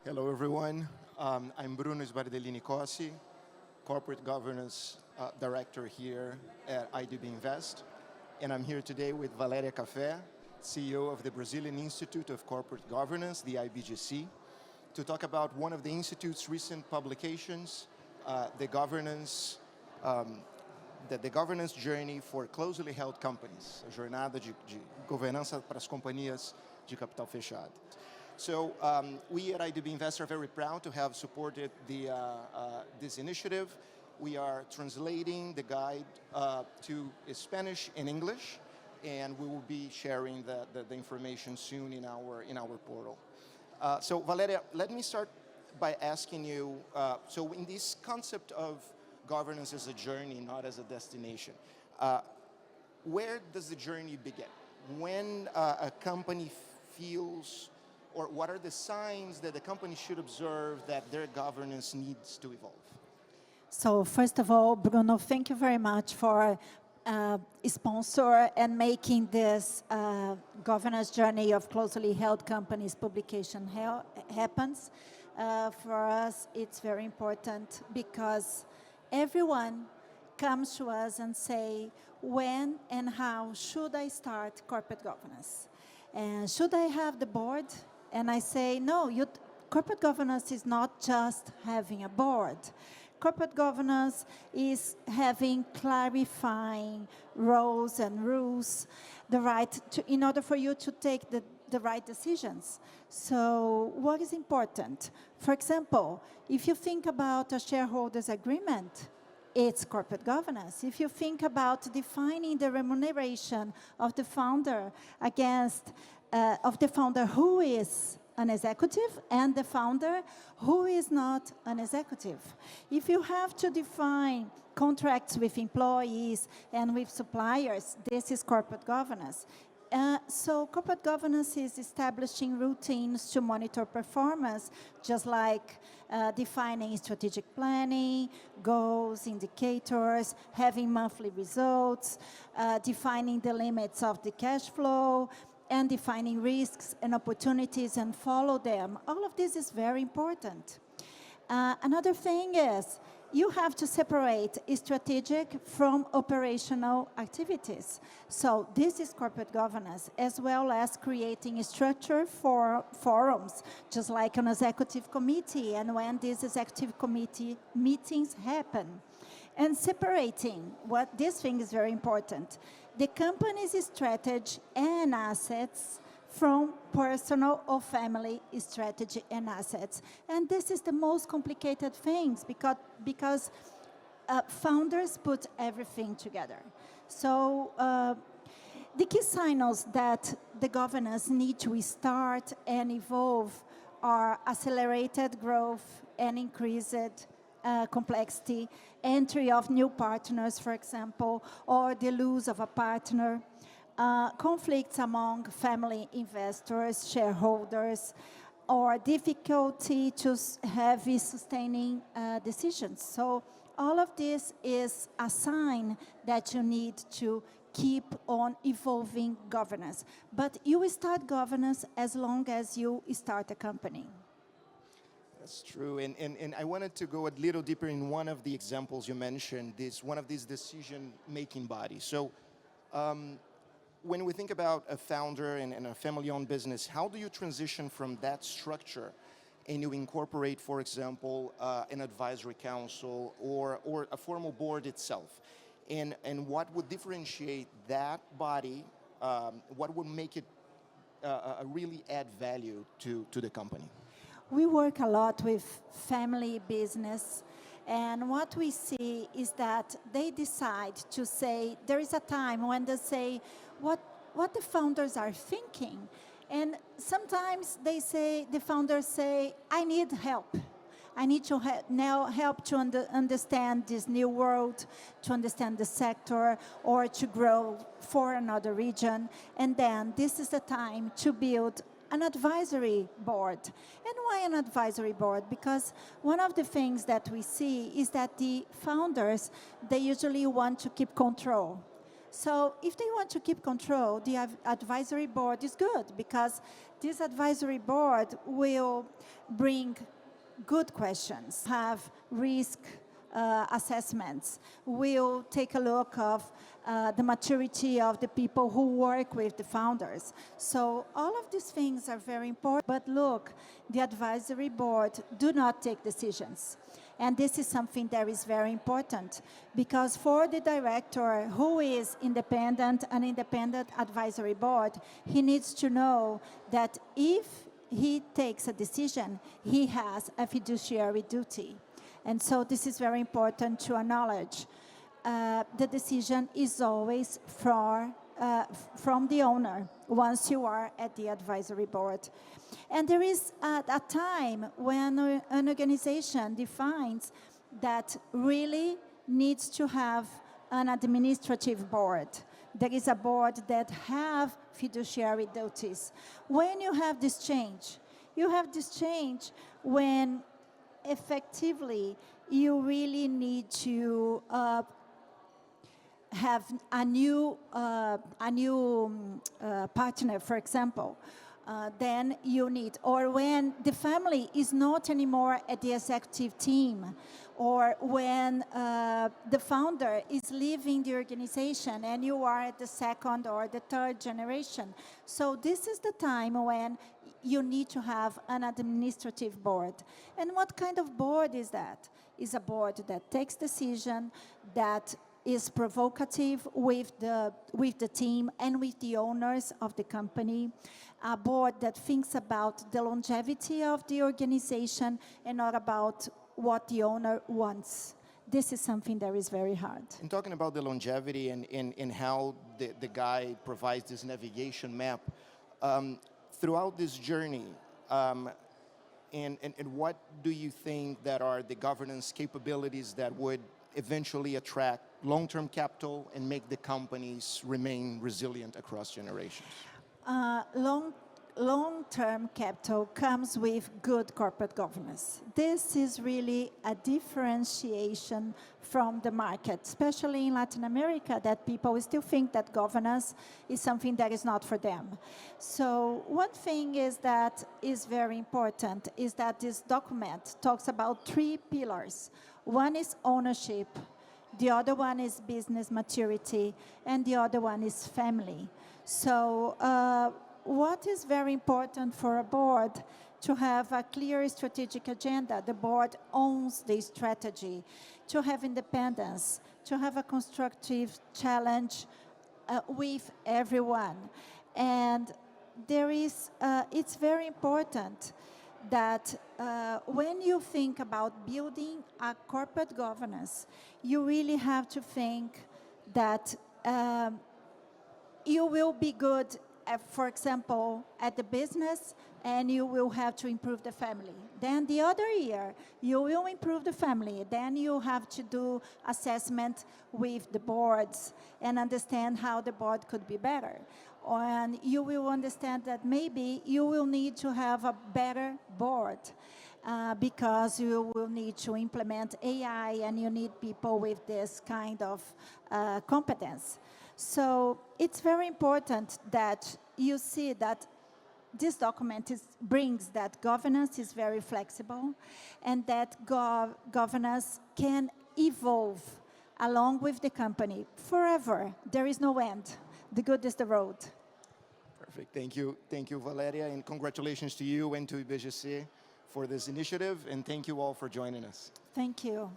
Hello, everyone. I'm Bruno Sbardellini Cosi, Corporate Governance Director here at IDB Invest. And I'm here today with Valeria Café, CEO of the Brazilian Institute of Corporate Governance, the IBGC, to talk about one of the Institute's recent publications, the governance journey for closely held companies, a jornada de governança para as companhias de capital fechado. So we at IDB Invest are very proud to have supported this initiative. We are translating the guide to Spanish and English, and we will be sharing the information soon in our portal. So Valeria, let me start by asking you, so in this concept of governance as a journey, not as a destination, where does the journey begin? When a company feels, or what are the signs that the company should observe that their governance needs to evolve? So first of all, Bruno, thank you very much for sponsor and making this governance journey of closely held companies publication happens. For us, it's very important because everyone comes to us and say, when and how should I start corporate governance? And should I have the board? And I say, no, corporate governance is not just having a board. Corporate governance is having clarifying roles and rules, in order for you to take the right decisions. So what is important? For example, if you think about a shareholders agreement, it's corporate governance. If you think about defining the remuneration of the founder who is an executive and the founder who is not an executive. If you have to define contracts with employees and with suppliers, this is corporate governance. So corporate governance is establishing routines to monitor performance, just like defining strategic planning, goals, indicators, having monthly results, defining the limits of the cash flow, and defining risks and opportunities and follow them. All of this is very important. Another thing is, you have to separate strategic from operational activities. So this is corporate governance, as well as creating a structure for forums, just like an executive committee, and when these executive committee meetings happen. And separating, this thing is very important, the company's strategy and assets from personal or family strategy and assets. And this is the most complicated things because founders put everything together. So the key signals that the governance need to start and evolve are accelerated growth and increased complexity, entry of new partners, for example, or the lose of a partner, conflicts among family investors, shareholders, or difficulty to have sustaining decisions. So all of this is a sign that you need to keep on evolving governance. But you start governance as long as you start a company. That's true, and I wanted to go a little deeper in one of the examples you mentioned, one of these decision-making bodies. So when we think about a founder and a family-owned business, how do you transition from that structure and you incorporate, for example, an advisory council or a formal board itself? And what would differentiate that body, what would make it really add value to the company? We work a lot with family business, and what we see is that they decide to say, there is a time when they say what the founders are thinking. And sometimes the founders say, I need help. I need to now help to understand this new world, to understand the sector, or to grow for another region. And then this is the time to build an advisory board. And why an advisory board? Because one of the things that we see is that the founders, they usually want to keep control. So if they want to keep control, the advisory board is good because this advisory board will bring good questions, have risk assessments, will take a look of the maturity of the people who work with the founders. So all of these things are very important. But look, the advisory board do not take decisions. And this is something that is very important because for the director who is independent, an independent advisory board, he needs to know that if he takes a decision, he has a fiduciary duty. And so this is very important to acknowledge. The decision is always from the owner once you are at the advisory board. And there is a time when an organization defines that really needs to have an administrative board. There is a board that have fiduciary duties. When you have this change, when effectively you really need to have a new partner, for example, then you need, or when the family is not anymore at the executive team, or when the founder is leaving the organization and you are at the second or the third generation. So this is the time when you need to have an administrative board. And what kind of board is that? Is a board that takes decision, that is provocative with the team and with the owners of the company, a board that thinks about the longevity of the organization and not about what the owner wants. This is something that is very hard. And talking about the longevity and how the guide provides this navigation map, throughout this journey, and what do you think that are the governance capabilities that would eventually attract long-term capital and make the companies remain resilient across generations? Long-term capital comes with good corporate governance. This is really a differentiation from the market, especially in Latin America, that people still think that governance is something that is not for them. So one thing is that is very important is that this document talks about 3 pillars. One is ownership, the other one is business maturity, and the other one is family. So what is very important for a board to have a clear strategic agenda? The board owns the strategy, to have independence, to have a constructive challenge with everyone. And there is, it's very important that when you think about building a corporate governance, you really have to think that you will be good, for example, at the business, and you will have to improve the family. Then the other year, you will improve the family. Then you have to do assessment with the boards and understand how the board could be better. And you will understand that maybe you will need to have a better board because you will need to implement AI and you need people with this kind of competence. So it's very important that you see that this document brings that governance is very flexible and that governance can evolve along with the company forever. There is no end. The good is the road. Perfect. Thank you, Valeria, and congratulations to you and to IBGC for this initiative, and thank you all for joining us. Thank you.